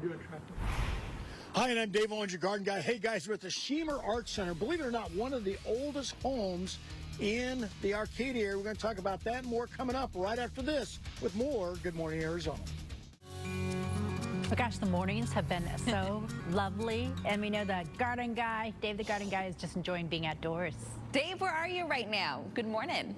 do attractive. Hi, and I'm Dave Owens, your garden guy. Hey guys, we're at the Shemer Art Center. Believe it or not, one of the oldest homes in the Arcadia area. We're going to talk about that and more coming up right after this with more Good Morning Arizona. Oh gosh, the mornings have been so lovely, and we know the garden guy, Dave the garden guy, is just enjoying being outdoors. Dave, where are you right now? Good morning.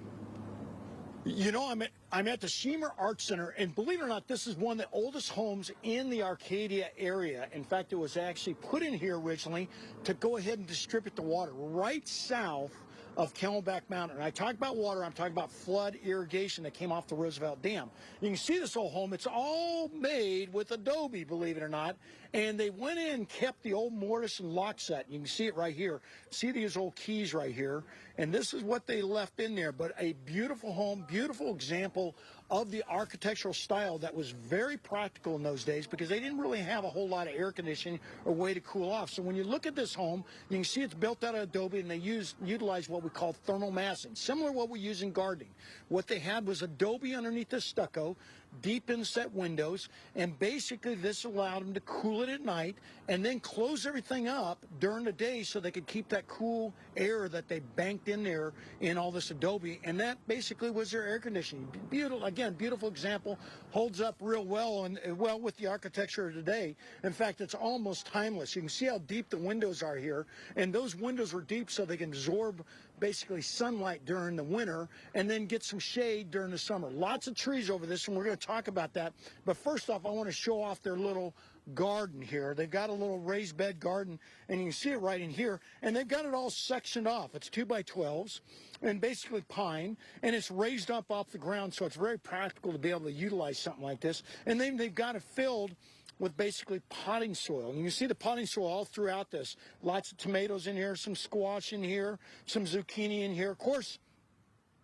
You know, I'm at the Shemer Art Center, and believe it or not, this is one of the oldest homes in the Arcadia area. In fact, it was actually put in here originally to go ahead and distribute the water right south of Camelback Mountain. And I talk about water, I'm talking about flood irrigation that came off the Roosevelt Dam. You can see this old home. It's all made with adobe, believe it or not. And they went in and kept the old mortise and lock set. You can see it right here. See these old keys right here. And this is what they left in there. But a beautiful home, beautiful example of the architectural style that was very practical in those days because they didn't really have a whole lot of air conditioning or way to cool off. So when you look at this home, you can see it's built out of adobe, and they utilize what we call thermal massing, similar to what we use in gardening. What they had was adobe underneath the stucco, deep inset windows, and basically this allowed them to cool it at night and then close everything up during the day so they could keep that cool air that they banked in there in all this adobe, and that basically was their air conditioning. Beautiful, again, beautiful example, holds up real well and well with the architecture of today. In fact, it's almost timeless. You can see how deep the windows are here, and those windows were deep so they can absorb basically sunlight during the winter and then get some shade during the summer. Lots of trees over this, and we're going to talk about that. But first off, I want to show off their little garden here. They've got a little raised bed garden, and you can see it right in here, and they've got it all sectioned off. It's 2x12s and basically pine, and it's raised up off the ground, so it's very practical to be able to utilize something like this. And then they've got it filled with basically potting soil. And you can see the potting soil all throughout this. Lots of tomatoes in here, some squash in here, some zucchini in here. Of course,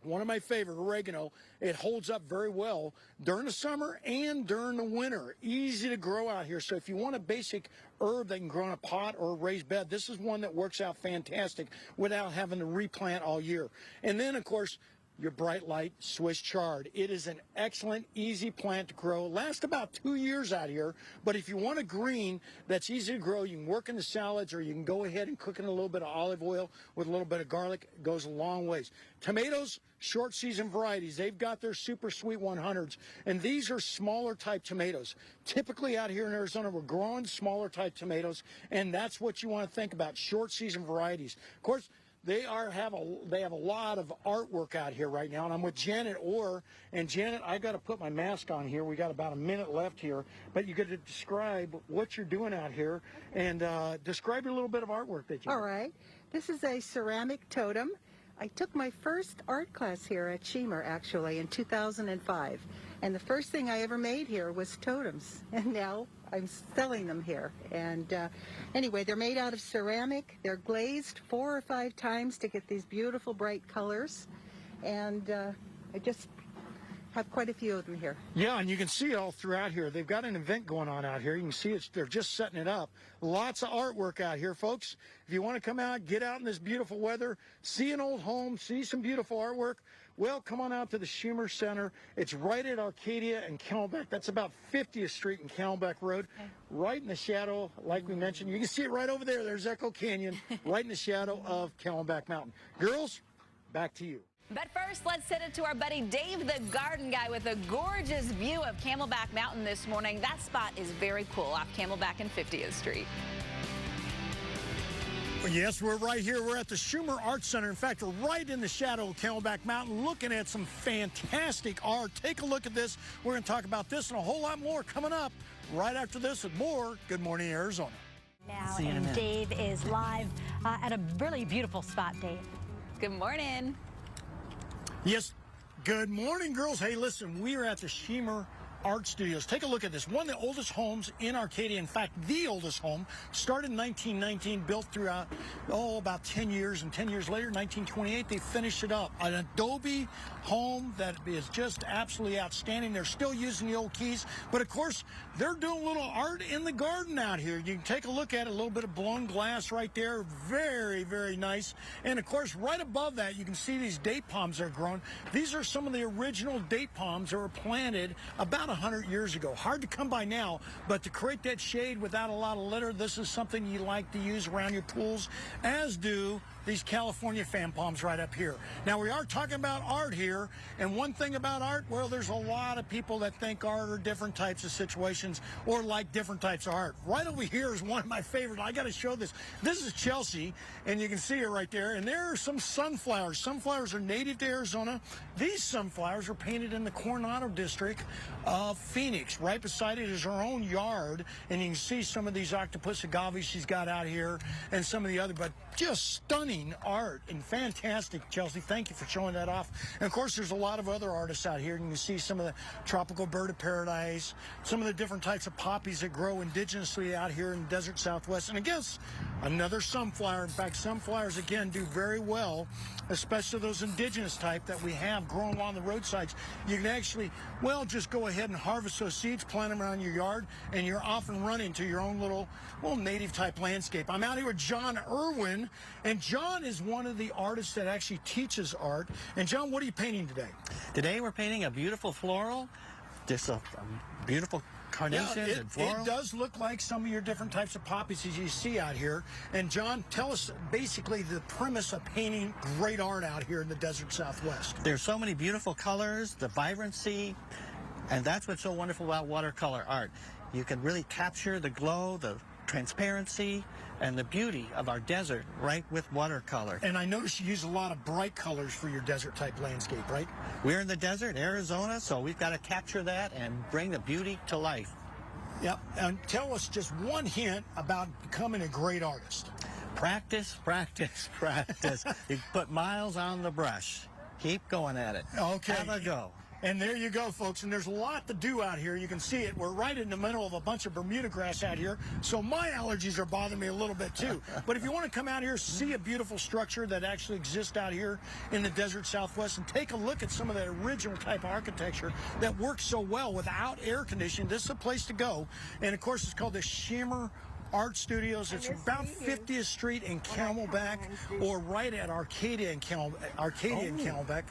one of my favorite, oregano. It holds up very well during the summer and during the winter. Easy to grow out here. So if you want a basic herb that can grow in a pot or a raised bed, this is one that works out fantastic without having to replant all year. And then, of course, your bright light Swiss chard. It is an excellent, easy plant to grow. Lasts about 2 years out here, but if you want a green that's easy to grow, you can work in the salads, or you can go ahead and cook in a little bit of olive oil with a little bit of garlic. It goes a long ways. Tomatoes, short season varieties. They've got their super sweet 100s, and these are smaller type tomatoes. Typically out here in Arizona, we're growing smaller type tomatoes, and that's what you want to think about, short season varieties. Of course, they have a lot of artwork out here right now, and I'm with Janet Orr. And Janet, I got to put my mask on here. We got about a minute left here, but you got to describe what you're doing out here and describe your little bit of artwork that you. All right, this is a ceramic totem. I took my first art class here at Shemer actually in 2005, and the first thing I ever made here was totems, and now I'm selling them here. And anyway, they're made out of ceramic. They're glazed 4 or 5 times to get these beautiful bright colors, and I just have quite a few of them here. Yeah, and you can see it all throughout here. They've got an event going on out here. You can see they're just setting it up. Lots of artwork out here, folks. If you want to come out, get out in this beautiful weather, see an old home, see some beautiful artwork, well, come on out to the Shemer Center. It's right at Arcadia and Camelback. That's about 50th Street and Camelback Road, right in the shadow, like we mentioned. You can see it right over there. There's Echo Canyon, right in the shadow of Camelback Mountain. Girls, back to you. But first, let's send it to our buddy Dave the garden guy with a gorgeous view of Camelback Mountain this morning. That spot is very cool off Camelback and 50th Street. Yes, we're right here. We're at the Shemer Art Center. In fact, we're right in the shadow of Camelback Mountain looking at some fantastic art. Take a look at this. We're going to talk about this and a whole lot more coming up right after this with more Good Morning Arizona. Now, and Dave is live at a really beautiful spot, Dave. Good morning. Yes, good morning, girls. Hey, listen, we are at the Shemer Art Studios. Take a look at this. One of the oldest homes in Arcadia. In fact, the oldest home. Started in 1919, built throughout, about 10 years. And 10 years later, 1928, they finished it up. An adobe home that is just absolutely outstanding. They're still using the old keys. But, of course, they're doing a little art in the garden out here. You can take a look at it. A little bit of blown glass right there. Very, very nice. And, of course, right above that, you can see these date palms that are grown. These are some of the original date palms that were planted about 100 years ago. Hard to come by now, but to create that shade without a lot of litter, this is something you like to use around your pools, as do these California fan palms right up here. Now, we are talking about art here, and one thing about art, well, there's a lot of people that think art are different types of situations or like different types of art. Right over here is one of my favorite. I got to show this. This is Chelsea, and you can see her right there, and there are some sunflowers. Sunflowers are native to Arizona. These sunflowers are painted in the Coronado district of Phoenix. Right beside it is her own yard, and you can see some of these octopus agaves she's got out here and some of the other, but just stunning art and fantastic, Chelsea. Thank you for showing that off. And of course, there's a lot of other artists out here. You can see some of the tropical bird of paradise, some of the different types of poppies that grow indigenously out here in the desert Southwest. And I guess another sunflower. In fact, sunflowers, again, do very well, especially those indigenous type that we have growing along the roadsides. You can actually, well, just go ahead and harvest those seeds, plant them around your yard, and you're off and running to your own little native type landscape. I'm out here with John Irwin, and John is one of the artists that actually teaches art. And John, what are you painting today? Today we're painting a beautiful floral, just a beautiful carnations and floral. It does look like some of your different types of poppies as you see out here. And John, tell us basically the premise of painting great art out here in the desert Southwest. There's so many beautiful colors, the vibrancy, and that's what's so wonderful about watercolor art. You can really capture the glow, the transparency, and the beauty of our desert right with watercolor. And I noticed you use a lot of bright colors for your desert type landscape, right? We're in the desert, Arizona, so we've got to capture that and bring the beauty to life. Yep. And tell us just one hint about becoming a great artist. Practice, practice, practice. You put miles on the brush. Keep going at it. Okay. Have a go. And there you go, folks. And there's a lot to do out here. You can see it. We're right in the middle of a bunch of Bermuda grass out here. So my allergies are bothering me a little bit too. But if you want to come out here, see a beautiful structure that actually exists out here in the desert Southwest, and take a look at some of that original type of architecture that works so well without air conditioning, this is a place to go. And of course, it's called the Shemer Art Studios. It's about 50th Street in Camelback, or right at Arcadia and Camelback.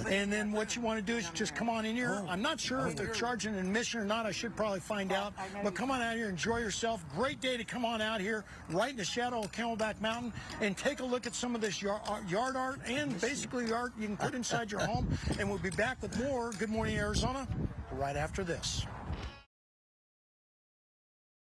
And then what you want to do is just come on in here. I'm not sure if they're charging admission or not. I should probably find out. But come on out here, enjoy yourself. Great day to come on out here, right in the shadow of Camelback Mountain, and take a look at some of this yard art and basically art you can put inside your home. And we'll be back with more Good Morning Arizona right after this.